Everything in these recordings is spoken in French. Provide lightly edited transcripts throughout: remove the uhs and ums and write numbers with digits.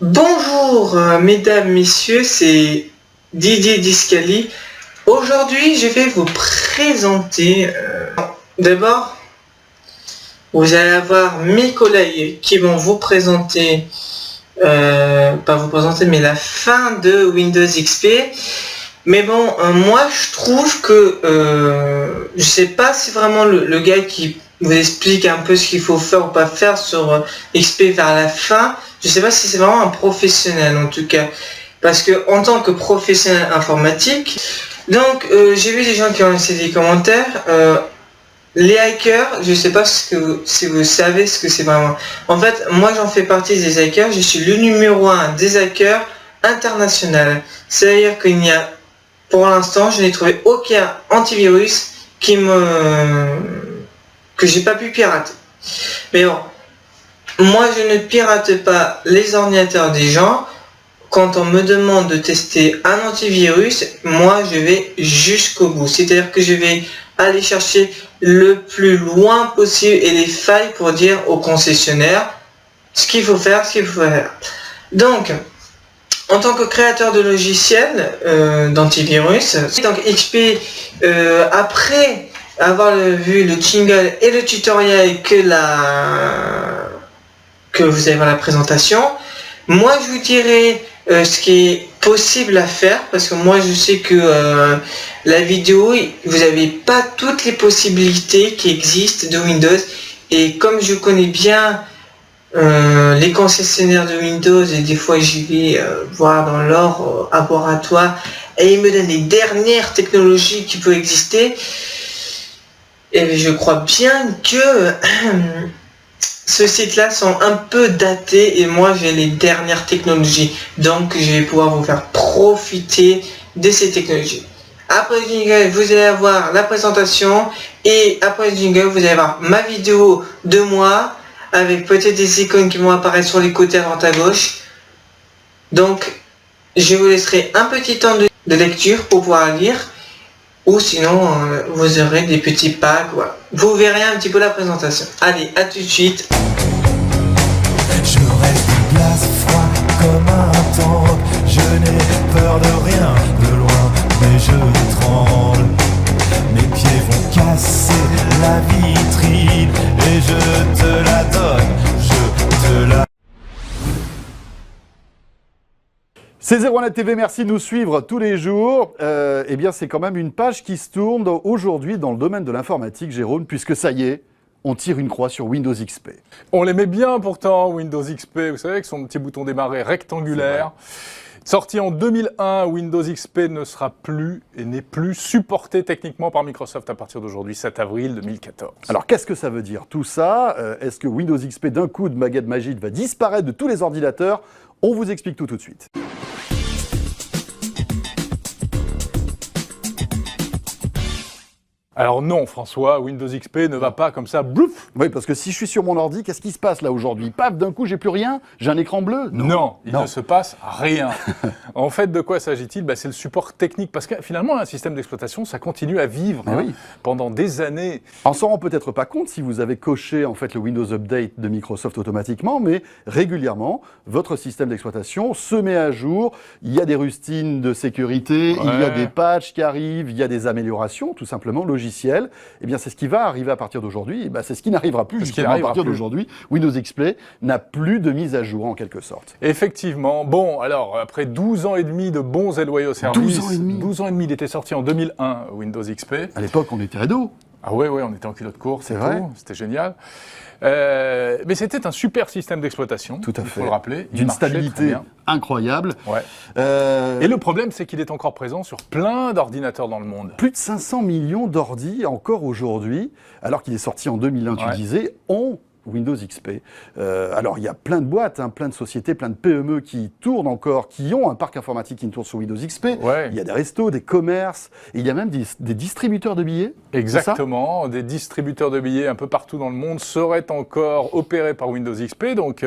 Bonjour, mesdames, messieurs, c'est Didier Discali. Aujourd'hui, je vais vous présenter. D'abord, vous allez avoir mes collègues qui vont vous présenter, pas vous présenter, mais la fin de Windows XP. Mais bon, moi, je trouve que je sais pas si vraiment le gars qui vous explique un peu ce qu'il faut faire ou pas faire sur XP vers la fin. Je sais pas si c'est vraiment un professionnel en tout cas, parce que en tant que professionnel informatique, donc j'ai vu des gens qui ont laissé des commentaires. Les hackers, je sais pas si vous savez ce que c'est vraiment. En fait, moi j'en fais partie des hackers. Je suis le numéro 1 des hackers international. C'est-à-dire qu'il n'y a, pour l'instant, je n'ai trouvé aucun antivirus que j'ai pas pu pirater. Mais bon. Moi, je ne pirate pas les ordinateurs des gens. Quand on me demande de tester un antivirus, moi, je vais jusqu'au bout. C'est-à-dire que je vais aller chercher le plus loin possible et les failles pour dire au concessionnaire ce qu'il faut faire, Donc, en tant que créateur de logiciels d'antivirus, donc XP, après avoir vu le jingle et le tutoriel que vous allez voir la présentation. Moi, je vous dirai ce qui est possible à faire, parce que moi, je sais que la vidéo, vous n'avez pas toutes les possibilités qui existent de Windows. Et comme je connais bien les concessionnaires de Windows, et des fois, j'y vais voir dans leur laboratoire, et ils me donnent les dernières technologies qui peuvent exister. Et je crois bien que ce site-là sont un peu datés et moi j'ai les dernières technologies. Donc je vais pouvoir vous faire profiter de ces technologies. Après le jingle, vous allez avoir la présentation et après le jingle, vous allez avoir ma vidéo de moi avec peut-être des icônes qui vont apparaître sur les côtés à droite à gauche. Donc je vous laisserai un petit temps de lecture pour pouvoir lire. Ou sinon, vous aurez des petits packs. Voilà. Vous verrez un petit peu la présentation. Allez, à tout de suite. Je reste glace froid comme un tank. Je n'ai peur de rien, de loin, mais je tremble. Mes pieds vont casser la vitrine et je te la donne, je te la... C'est 01net TV, merci de nous suivre tous les jours. Eh bien, c'est quand même une page qui se tourne aujourd'hui dans le domaine de l'informatique, Jérôme, puisque ça y est, on tire une croix sur Windows XP. On l'aimait bien pourtant, Windows XP, vous savez, avec son petit bouton démarrer rectangulaire. Sorti en 2001, Windows XP ne sera plus et n'est plus supporté techniquement par Microsoft à partir d'aujourd'hui, 7 avril 2014. Alors, qu'est-ce que ça veut dire tout ça? Est-ce que Windows XP, d'un coup de baguette magique, va disparaître de tous les ordinateurs? On vous explique tout de suite. Alors non, François, Windows XP ne va pas comme ça, blouf. Oui, parce que si je suis sur mon ordi, qu'est-ce qui se passe là aujourd'hui? Paf, d'un coup, j'ai plus rien? J'ai un écran bleu? Non, il ne se passe rien. En fait, de quoi s'agit-il? C'est le support technique, parce que finalement, un système d'exploitation, ça continue à vivre pendant des années. On s'en rend peut-être pas compte si vous avez coché en fait le Windows Update de Microsoft automatiquement, mais régulièrement, votre système d'exploitation se met à jour. Il y a des rustines de sécurité, il y a des patchs qui arrivent, il y a des améliorations, tout simplement logicielles. Eh bien, c'est ce qui va arriver à partir d'aujourd'hui. C'est ce qui n'arrivera plus justement à partir d'aujourd'hui. Windows XP n'a plus de mise à jour en quelque sorte. Effectivement. Bon, alors, après 12 ans et demi de bons et loyaux services, 12 ans et demi, il était sorti en 2001, Windows XP. À l'époque, on était ado. Ah ouais, on était en culotte courte, c'est vrai. C'était génial. Mais c'était un super système d'exploitation, tout à fait. Il faut le rappeler. D'une stabilité incroyable. Ouais. Et le problème, c'est qu'il est encore présent sur plein d'ordinateurs dans le monde. Plus de 500 millions d'ordi encore aujourd'hui, alors qu'il est sorti en 2001, tu disais, ont Windows XP. Alors, il y a plein de boîtes, plein de sociétés, plein de PME qui tournent encore, qui ont un parc informatique qui tourne sur Windows XP. Ouais. Il y a des restos, des commerces, et il y a même des distributeurs de billets. Exactement, des distributeurs de billets un peu partout dans le monde seraient encore opérés par Windows XP, donc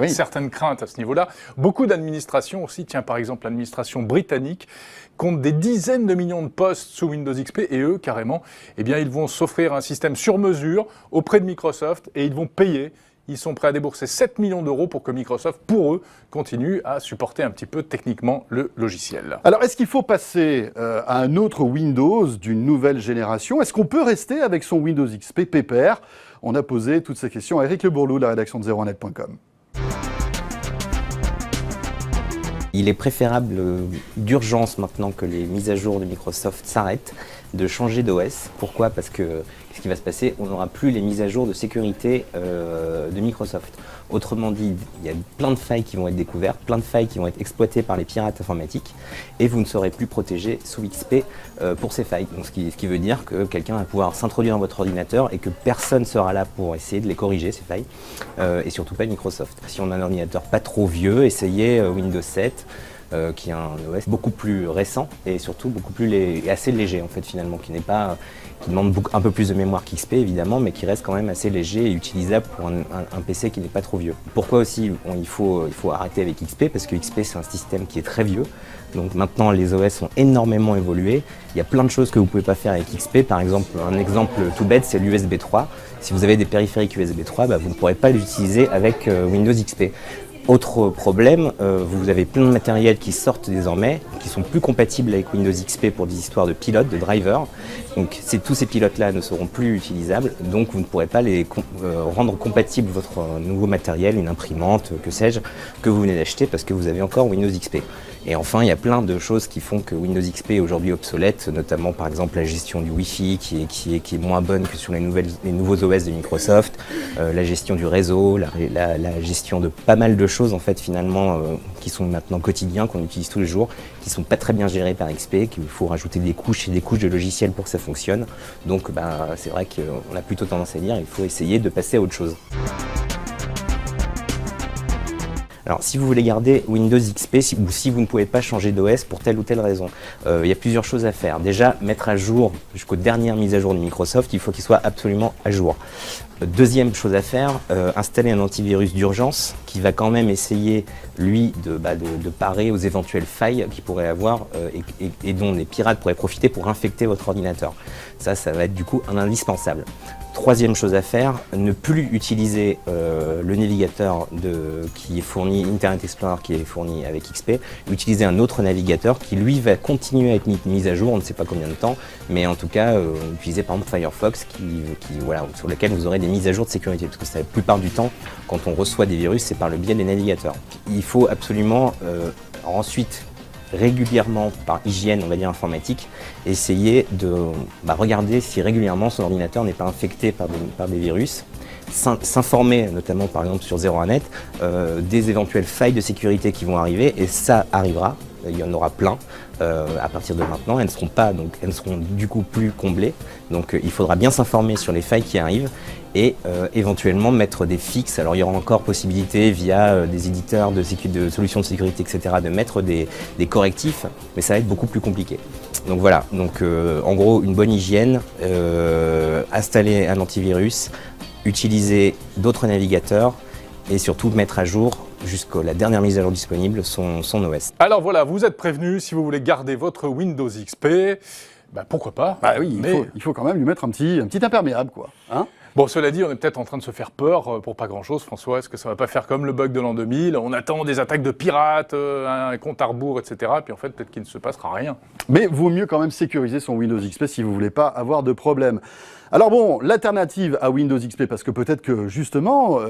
certaines craintes à ce niveau-là. Beaucoup d'administrations aussi, tiens par exemple l'administration britannique, compte des dizaines de millions de postes sous Windows XP et eux, carrément, eh bien, ils vont s'offrir un système sur mesure auprès de Microsoft et ils vont payer ils sont prêts à débourser 7 millions d'euros pour que Microsoft, pour eux, continue à supporter un petit peu techniquement le logiciel. Alors, est-ce qu'il faut passer à un autre Windows d'une nouvelle génération? Est-ce qu'on peut rester avec son Windows XP pépère? On a posé toutes ces questions à Eric Le Bourlou de la rédaction de 01net.com. Il est préférable d'urgence, maintenant que les mises à jour de Microsoft s'arrêtent, de changer d'OS. Pourquoi? Parce que ce qui va se passer, on n'aura plus les mises à jour de sécurité de Microsoft. Autrement dit, il y a plein de failles qui vont être découvertes, plein de failles qui vont être exploitées par les pirates informatiques, et vous ne serez plus protégé sous XP pour ces failles. Donc, ce qui veut dire que quelqu'un va pouvoir s'introduire dans votre ordinateur et que personne ne sera là pour essayer de les corriger, ces failles, et surtout pas Microsoft. Si on a un ordinateur pas trop vieux, essayez Windows 7, qui est un OS beaucoup plus récent et surtout beaucoup plus assez léger en fait finalement, qui demande un peu plus de mémoire qu'XP évidemment, mais qui reste quand même assez léger et utilisable pour un PC qui n'est pas trop vieux. Pourquoi aussi il faut arrêter avec XP? Parce que XP c'est un système qui est très vieux, donc maintenant les OS ont énormément évolué, il y a plein de choses que vous ne pouvez pas faire avec XP, par exemple, un exemple tout bête c'est l'USB 3, si vous avez des périphériques USB 3, vous ne pourrez pas l'utiliser avec Windows XP. Autre problème, vous avez plein de matériels qui sortent désormais, qui sont plus compatibles avec Windows XP pour des histoires de pilotes, de drivers. Donc tous ces pilotes-là ne seront plus utilisables, donc vous ne pourrez pas les rendre compatibles votre nouveau matériel, une imprimante, que sais-je, que vous venez d'acheter parce que vous avez encore Windows XP. Et enfin, il y a plein de choses qui font que Windows XP est aujourd'hui obsolète, notamment par exemple la gestion du Wi-Fi qui est moins bonne que sur les nouveaux OS de Microsoft, la gestion du réseau, la gestion de pas mal de choses en fait finalement qui sont maintenant quotidiens, qu'on utilise tous les jours, qui sont pas très bien gérés par XP, qu'il faut rajouter des couches et des couches de logiciels pour que ça fonctionne. Donc c'est vrai qu'on a plutôt tendance à dire qu'il faut essayer de passer à autre chose. Alors, si vous voulez garder Windows XP ou si vous ne pouvez pas changer d'OS pour telle ou telle raison, il y a plusieurs choses à faire. Déjà, mettre à jour jusqu'aux dernières mises à jour de Microsoft, il faut qu'il soit absolument à jour. Deuxième chose à faire, installer un antivirus d'urgence qui va quand même essayer, lui, de parer aux éventuelles failles qu'il pourrait avoir et dont les pirates pourraient profiter pour infecter votre ordinateur. Ça va être du coup un indispensable. Troisième chose à faire, ne plus utiliser le navigateur qui est fourni, Internet Explorer qui est fourni avec XP, utiliser un autre navigateur qui lui va continuer à être mis à jour, on ne sait pas combien de temps, mais en tout cas utiliser par exemple Firefox sur lequel vous aurez des mises à jour de sécurité, parce que la plupart du temps, quand on reçoit des virus, c'est par le biais des navigateurs. Il faut absolument ensuite régulièrement, par hygiène, on va dire informatique, essayer de regarder si régulièrement son ordinateur n'est pas infecté par des virus, s'informer, notamment par exemple sur 01net, des éventuelles failles de sécurité qui vont arriver, et ça arrivera, il y en aura plein à partir de maintenant, elles ne seront du coup plus comblées, donc il faudra bien s'informer sur les failles qui arrivent, et éventuellement mettre des fixes. Alors il y aura encore possibilité via des éditeurs de solutions de sécurité, etc., de mettre des correctifs, mais ça va être beaucoup plus compliqué. Donc voilà, en gros une bonne hygiène, installer un antivirus, utiliser d'autres navigateurs et surtout mettre à jour jusqu'à la dernière mise à jour disponible son OS. Alors voilà, vous êtes prévenus, si vous voulez garder votre Windows XP, pourquoi pas. Oui, il faut quand même lui mettre un petit imperméable, quoi. Hein? Bon, cela dit, on est peut-être en train de se faire peur pour pas grand-chose, François. Est-ce que ça va pas faire comme le bug de l'an 2000? On attend des attaques de pirates, un compte à rebours, etc. Puis en fait, peut-être qu'il ne se passera rien. Mais vaut mieux quand même sécuriser son Windows XP si vous voulez pas avoir de problème. Alors bon, l'alternative à Windows XP, parce que peut-être que justement,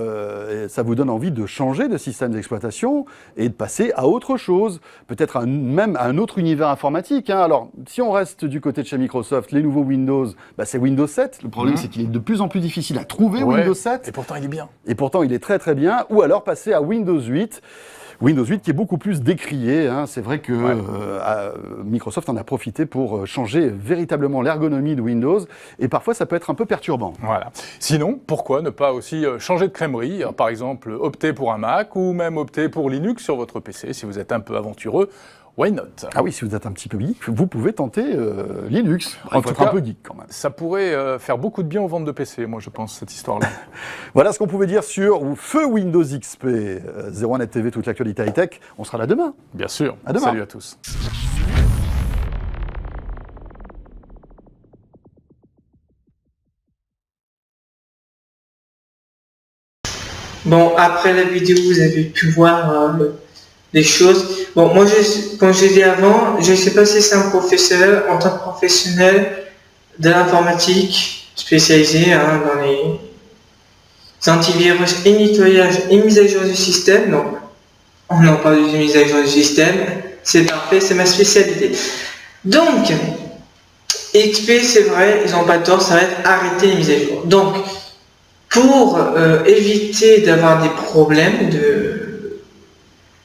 ça vous donne envie de changer de système d'exploitation et de passer à autre chose, peut-être même à un autre univers informatique. Hein. Alors, si on reste du côté de chez Microsoft, les nouveaux Windows, c'est Windows 7. Le problème, c'est qu'il est de plus en plus difficile à trouver, Windows 7. Et pourtant, il est bien. Et pourtant, il est très très bien. Ou alors passer à Windows 8. Windows 8 qui est beaucoup plus décrié, hein. C'est vrai que Microsoft en a profité pour changer véritablement l'ergonomie de Windows, et parfois ça peut être un peu perturbant. Voilà. Sinon, pourquoi ne pas aussi changer de crèmerie? Par exemple, opter pour un Mac ou même opter pour Linux sur votre PC si vous êtes un peu aventureux. Why not? Ah oui, si vous êtes un petit peu geek, vous pouvez tenter Linux. En tout cas, un peu geek quand même. Ça pourrait faire beaucoup de bien aux ventes de PC, moi je pense, cette histoire-là. Voilà ce qu'on pouvait dire sur Feu Windows XP. 01net TV, toute l'actualité high-tech. On sera là demain. Bien sûr. À demain. Salut à tous. Bon, après la vidéo, vous avez pu voir des choses. Bon, moi, comme je l'ai dit avant, je ne sais pas si c'est un professionnel, en tant que professionnel de l'informatique spécialisé dans les antivirus et nettoyage et mise à jour du système. Donc, on en parle de mise à jour du système. C'est parfait, c'est ma spécialité. Donc, XP, c'est vrai, ils n'ont pas tort, ça va être arrêter les mises à jour. Donc, pour éviter d'avoir des problèmes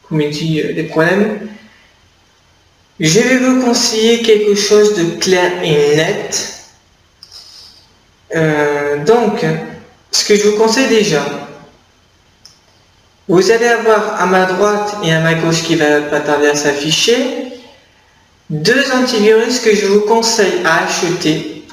des problèmes, je vais vous conseiller quelque chose de clair et net. Donc, ce que je vous conseille déjà, vous allez avoir à ma droite et à ma gauche qui va pas tarder à s'afficher, 2 antivirus que je vous conseille à acheter.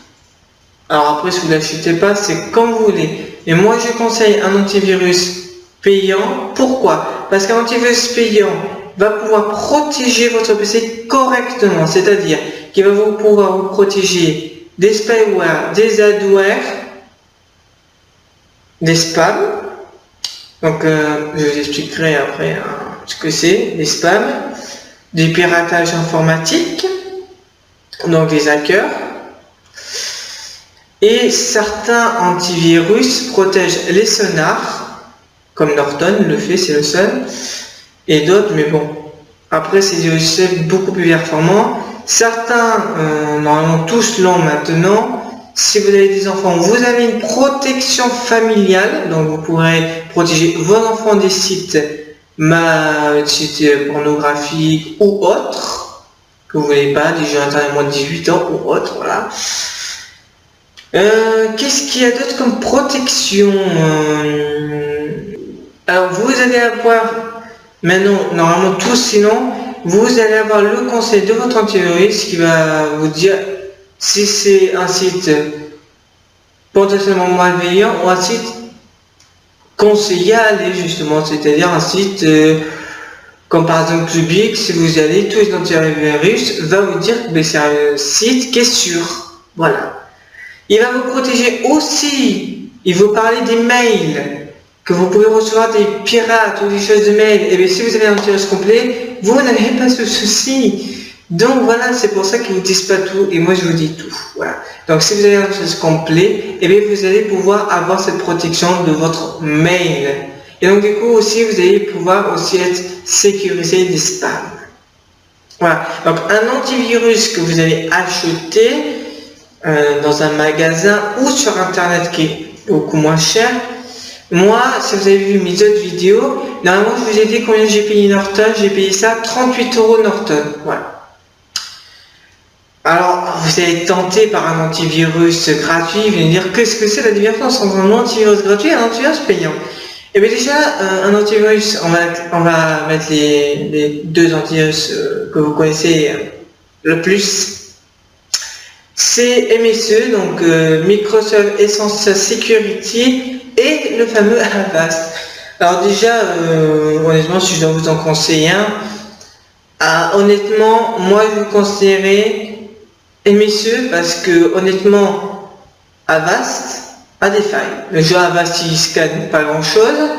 Alors après, si vous ne l'achetez pas, c'est comme vous voulez. Et moi, je conseille un antivirus payant. Pourquoi? Parce qu'un antivirus payant va pouvoir protéger votre PC correctement. C'est-à-dire qu'il va pouvoir vous protéger des spyware, des adware, des spams. Donc, je vous expliquerai après ce que c'est, les spams, du piratage informatique, donc les hackers. Et certains antivirus protègent les sonars, comme Norton le fait, c'est le seul, et d'autres, mais bon, après c'est des logiciels beaucoup plus performants. Certains, normalement tous l'ont maintenant. Si vous avez des enfants, vous avez une protection familiale, donc vous pourrez protéger vos enfants des sites pornographiques ou autres, que vous voulez pas, des jeux internet moins de 18 ans ou autres, voilà. Qu'est-ce qu'il y a d'autre comme protection? Alors vous allez avoir, maintenant, normalement tous, sinon, vous allez avoir le conseil de votre antivirus qui va vous dire si c'est un site potentiellement malveillant ou un site conseillé à aller justement, c'est-à-dire un site comme par exemple Public, si vous y allez, tous les antivirus va vous dire que c'est un site qui est sûr. Voilà. Il va vous protéger aussi, il vous parler des mails, que vous pouvez recevoir des pirates ou des choses de mails. Et bien si vous avez un antivirus complet, vous n'avez pas ce souci. Donc voilà, c'est pour ça qu'ils vous disent pas tout et moi je vous dis tout. Voilà. Donc si vous avez un antivirus complet, et bien vous allez pouvoir avoir cette protection de votre mail. Et donc du coup aussi vous allez pouvoir aussi être sécurisé des spams. Voilà. Donc un antivirus que vous allez acheter dans un magasin ou sur internet qui est beaucoup moins cher. Moi, si vous avez vu mes autres vidéos, normalement je vous ai dit combien j'ai payé Norton, j'ai payé ça 38 € Norton. Voilà. Alors, vous allez être tenté par un antivirus gratuit, vous allez dire qu'est-ce que c'est la différence entre un antivirus gratuit et un antivirus payant? Et bien déjà, un antivirus, on va mettre les 2 antivirus que vous connaissez le plus. C'est MSE, donc Microsoft Essential Security, et le fameux Avast. Alors déjà, honnêtement, si je dois vous en conseiller un, honnêtement, moi je vous conseillerais MSE parce que honnêtement, Avast a des failles. Le jeu Avast il scanne pas grand chose.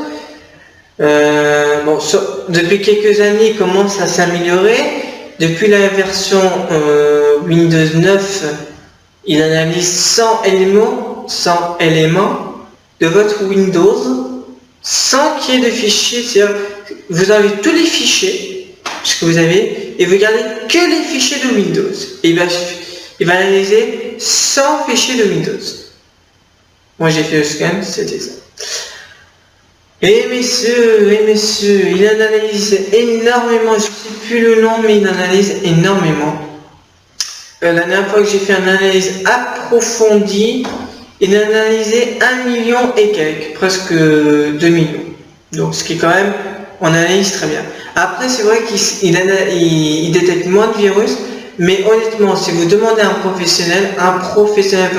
Depuis quelques années, il commence à s'améliorer. Depuis la version Windows 9, il analyse 100 éléments de votre Windows sans qu'il y ait de fichiers. C'est-à-dire, vous avez tous les fichiers, ce que vous avez, et vous gardez que les fichiers de Windows. Et il va analyser 100 fichiers de Windows. Moi j'ai fait le scan, c'était ça. Et messieurs, il analyse énormément, je ne sais plus le nom, mais il analyse énormément. La dernière fois que j'ai fait une analyse approfondie, il a analysé 1 million et quelques, presque 2 millions. Donc ce qui est quand même, on analyse très bien. Après c'est vrai qu'il détecte moins de virus, mais honnêtement, si vous demandez à un professionnel va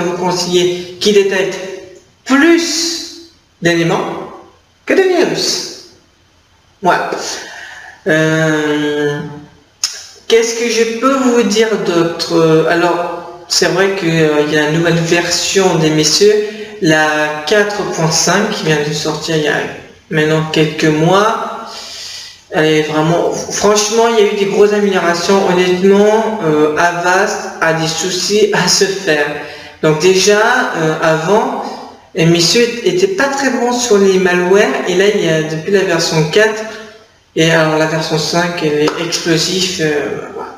vous conseiller qui détecte plus d'éléments que de virus. Voilà. Qu'est-ce que je peux vous dire d'autre? Alors, c'est vrai qu'il y a une nouvelle version des messieurs, la 4.5 qui vient de sortir il y a maintenant quelques mois. Vraiment, franchement, il y a eu des grosses améliorations. Honnêtement, Avast a des soucis à se faire. Donc déjà, avant, messieurs n'était pas très bon sur les malwares. Et là, il y a depuis la version 4, et alors la version 5, elle est explosive. Voilà.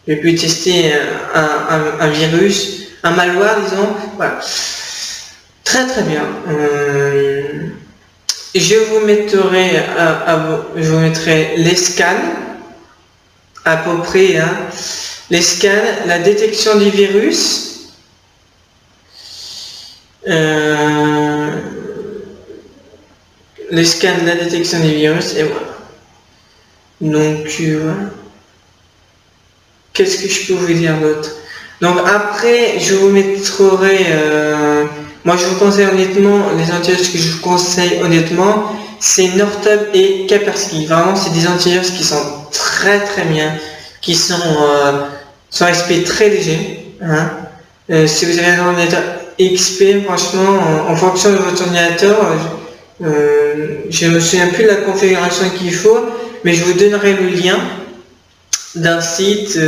J'ai pu tester un virus, un malware, disons. Voilà. Très très bien. Je vous mettrai les scans, à peu près, hein. Les scans, la détection du virus, les scans, la détection des virus, et voilà. Donc, voilà. Qu'est-ce que je peux vous dire d'autre? Donc après, je vous mettrai... moi, je vous conseille honnêtement, les antivirus que je vous conseille honnêtement, c'est Norton et Kaspersky. Vraiment, c'est des antivirus qui sont très très bien, qui sont XP très légers. Hein. Si vous avez un ordinateur XP, franchement, en fonction de votre ordinateur, je ne me souviens plus de la configuration qu'il faut, mais je vous donnerai le lien d'un site.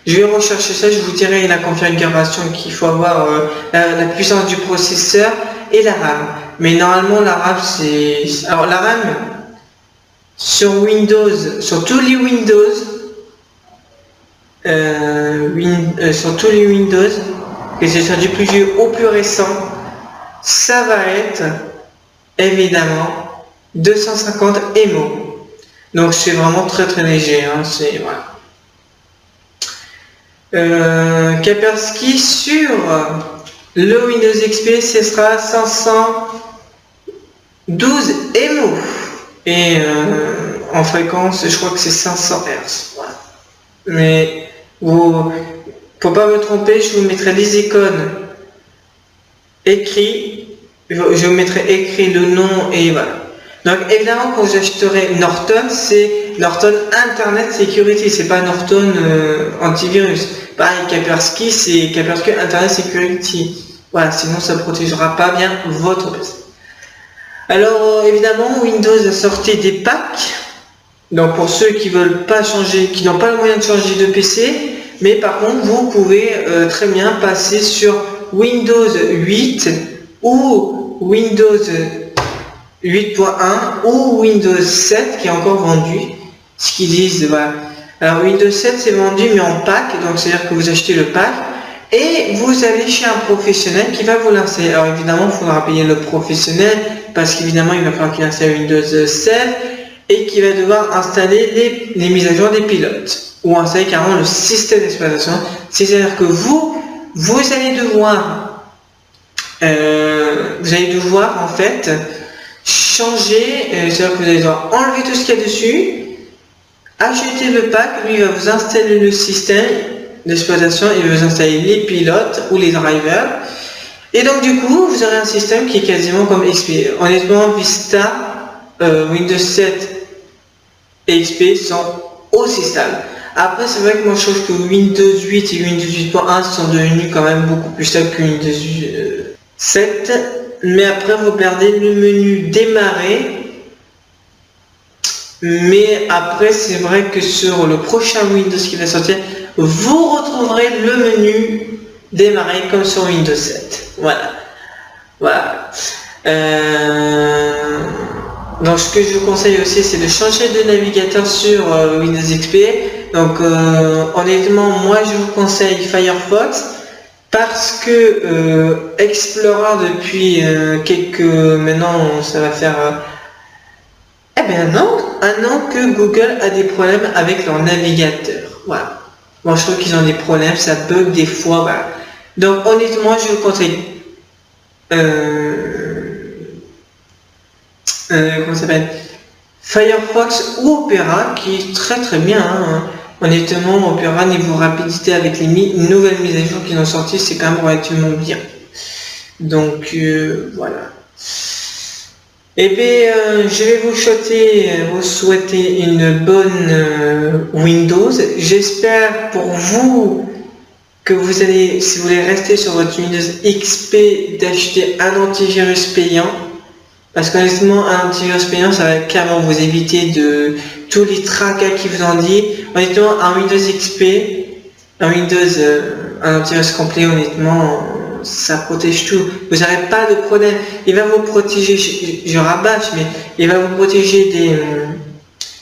Je vais rechercher ça, je vous dirai la configuration qu'il faut avoir, la puissance du processeur et la RAM. Mais normalement la RAM c'est... Alors la RAM sur Windows, sur tous les Windows, sur tous les Windows, que ce soit du plus vieux au plus récent, ça va être évidemment 250 MO. Donc c'est vraiment très très léger, hein, c'est... Voilà. Kaspersky sur le Windows XP, ce sera 512 MO et en fréquence, je crois que c'est 500 Hz. Voilà. Mais pour pas me tromper, je vous mettrai les icônes écrits. Je vous mettrai écrit le nom et voilà. Donc évidemment, quand j'achèterai Norton, c'est Norton Internet Security, c'est pas Norton antivirus. Pareil, Kaspersky, c'est Kaspersky Internet Security. Voilà, sinon ça ne protégera pas bien votre PC. Alors évidemment, Windows a sorti des packs. Donc pour ceux qui veulent pas changer, qui n'ont pas le moyen de changer de PC, mais par contre vous pouvez très bien passer sur Windows 8 ou Windows 8.1 ou Windows 7 qui est encore vendu. Ce qu'ils disent, voilà. Alors Windows 7 c'est vendu mais en pack, donc c'est à dire que vous achetez le pack et vous allez chez un professionnel qui va vous l'installer. Alors évidemment il faudra payer le professionnel parce qu'évidemment il va falloir qu'il installe Windows 7 et qu'il va devoir installer les mises à jour des pilotes ou installer carrément le système d'exploitation. C'est-à-dire que vous allez devoir en fait changer, c'est-à-dire que vous allez devoir enlever tout ce qu'il y a dessus, acheter le pack, lui il va vous installer le système d'exploitation, il va vous installer les pilotes ou les drivers, et donc du coup vous aurez un système qui est quasiment comme XP. Honnêtement, Vista, Windows 7 et XP sont aussi stables. Après c'est vrai que moi je trouve que Windows 8 et Windows 8.1 sont devenus quand même beaucoup plus stables que Windows 7, mais après vous perdez le menu démarrer. Mais après c'est vrai que sur le prochain Windows qui va sortir, vous retrouverez le menu démarrer comme sur Windows 7. Voilà. Donc ce que je vous conseille aussi c'est de changer de navigateur sur Windows XP. Donc honnêtement moi je vous conseille Firefox parce que Explorer depuis maintenant ça va faire un an que Google a des problèmes avec leur navigateur. Voilà. Moi je trouve qu'ils ont des problèmes, ça bug des fois. Voilà. Donc honnêtement je vous conseille comment ça s'appelle, Firefox ou Opera qui est très très bien. Hein. Honnêtement, Opera niveau rapidité avec les nouvelles mises à jour qui ont sorti, c'est quand même relativement bien. Donc voilà. Et bien, je vais vous souhaiter une bonne Windows. J'espère pour vous que vous allez, si vous voulez rester sur votre Windows XP, d'acheter un antivirus payant. Parce qu'honnêtement, un antivirus payant, ça va carrément vous éviter de tous les tracas qui vous en dit. Honnêtement, un Windows XP, un antivirus complet, honnêtement, ça protège tout. Vous n'aurez pas de problème. Il va vous protéger, je rabâche, mais il va vous protéger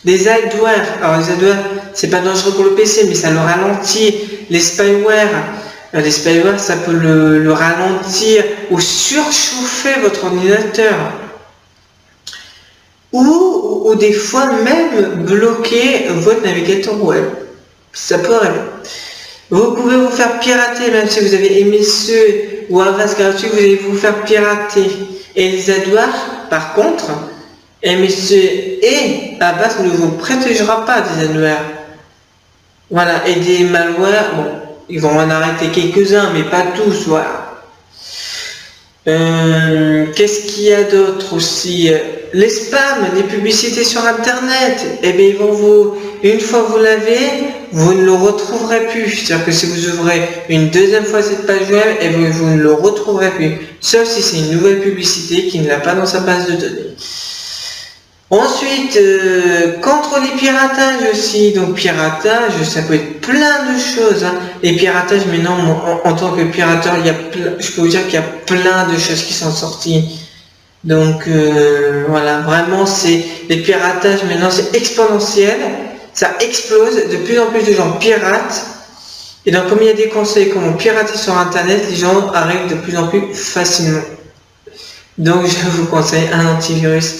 des adwares. Alors les adwares, c'est pas dangereux pour le PC, mais ça le ralentit. Les spyware, ça peut le ralentir ou surchauffer votre ordinateur. Ou des fois même bloquer votre navigateur web. Ça peut arriver. Vous pouvez vous faire pirater, même si vous avez MSE ou Avast gratuit, vous allez vous faire pirater. Et les adwares, par contre, MSE et Avast ne vous protégera pas des adwares. Voilà, et des malwares, bon, ils vont en arrêter quelques-uns, mais pas tous, voilà. Qu'est-ce qu'il y a d'autre aussi? Les spams, les publicités sur internet, eh bien ils vont une fois que vous l'avez, vous ne le retrouverez plus. C'est-à-dire que si vous ouvrez une deuxième fois cette page web, eh bien, vous ne le retrouverez plus. Sauf si c'est une nouvelle publicité qui ne l'a pas dans sa base de données. Ensuite, contre les piratages aussi. Donc piratage, ça peut être plein de choses. Hein. Les piratages, maintenant, en tant que pirateur, je peux vous dire qu'il y a plein de choses qui sont sorties. Donc voilà, vraiment, les piratages maintenant, c'est exponentiel. Ça explose, de plus en plus de gens piratent. Et donc comme il y a des conseils comment pirater sur internet, les gens arrivent de plus en plus facilement. Donc je vous conseille un antivirus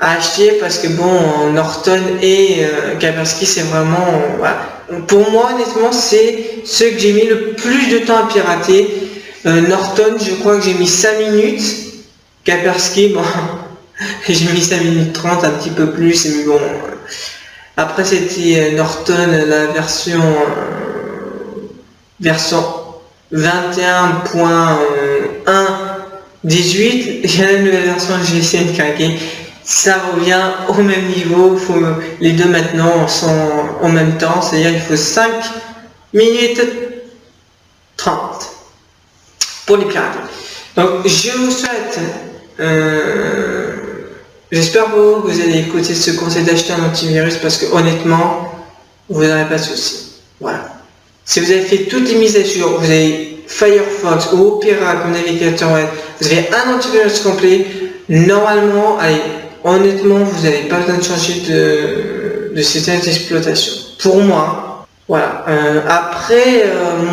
à acheter parce que bon, Norton et Kaspersky, c'est vraiment, voilà. Pour moi honnêtement, c'est ceux que j'ai mis le plus de temps à pirater. Norton, je crois que j'ai mis 5 minutes. Kaspersky, bon, j'ai mis 5 minutes 30, un petit peu plus, mais bon. Après c'était Norton, la version 21.1.18, il y a la nouvelle version, je vais essayer de craquer. Ça revient au même niveau, les deux maintenant sont en même temps, c'est-à-dire il faut 5 minutes 30 pour les pirater. Donc je vous souhaite, j'espère que vous allez écouter ce conseil d'acheter un antivirus parce que honnêtement, vous n'aurez pas de soucis. Voilà. Si vous avez fait toutes les mises à jour, vous avez Firefox ou Opera comme navigateur web, vous avez un antivirus complet, normalement, allez, honnêtement, vous n'avez pas besoin de changer de système d'exploitation. Pour moi, voilà. Après,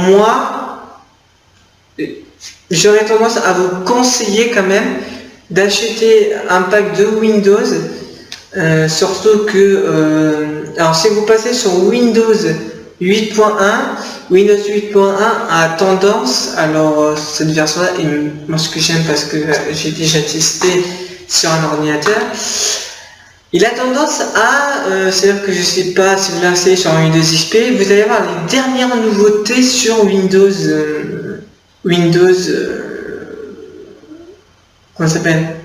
moi, j'aurais tendance à vous conseiller quand même d'acheter un pack de Windows, surtout que, alors si vous passez sur Windows 8.1, Windows 8.1 a tendance, alors cette version-là, moi ce que j'aime parce que j'ai déjà testé sur un ordinateur, il a tendance à, c'est-à-dire que je sais pas si vous l'installez sur un Windows XP, vous allez avoir les dernières nouveautés sur Windows, comment ça s'appelle,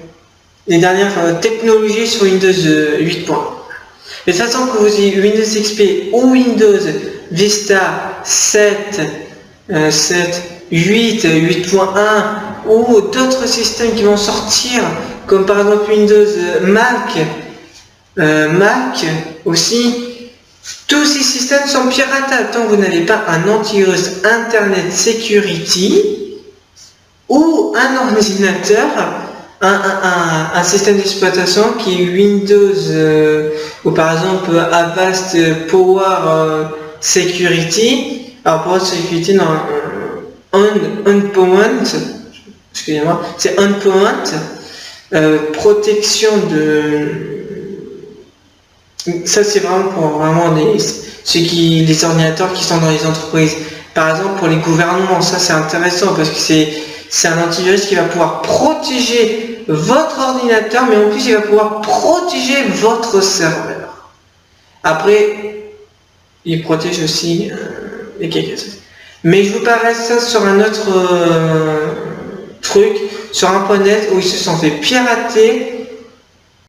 les dernières technologies sur Windows 8.1. De toute façon que vous ayez Windows XP ou Windows Vista 7, 8, 8.1 ou d'autres systèmes qui vont sortir, comme par exemple Windows Mac aussi, tous ces systèmes sont piratables tant que vous n'avez pas un antivirus Internet Security ou un ordinateur, un système d'exploitation qui est Windows ou par exemple Avast Power Security. Alors Power Security, non, Endpoint, excusez-moi, c'est Endpoint, protection de... Ça c'est vraiment pour les ordinateurs qui sont dans les entreprises. Par exemple pour les gouvernements, ça c'est intéressant parce que c'est un antivirus qui va pouvoir protéger votre ordinateur, mais en plus il va pouvoir protéger votre serveur. Après, il protège aussi les quelques. Mais je vous parlerai ça sur un autre truc, sur un point net où ils se sont fait pirater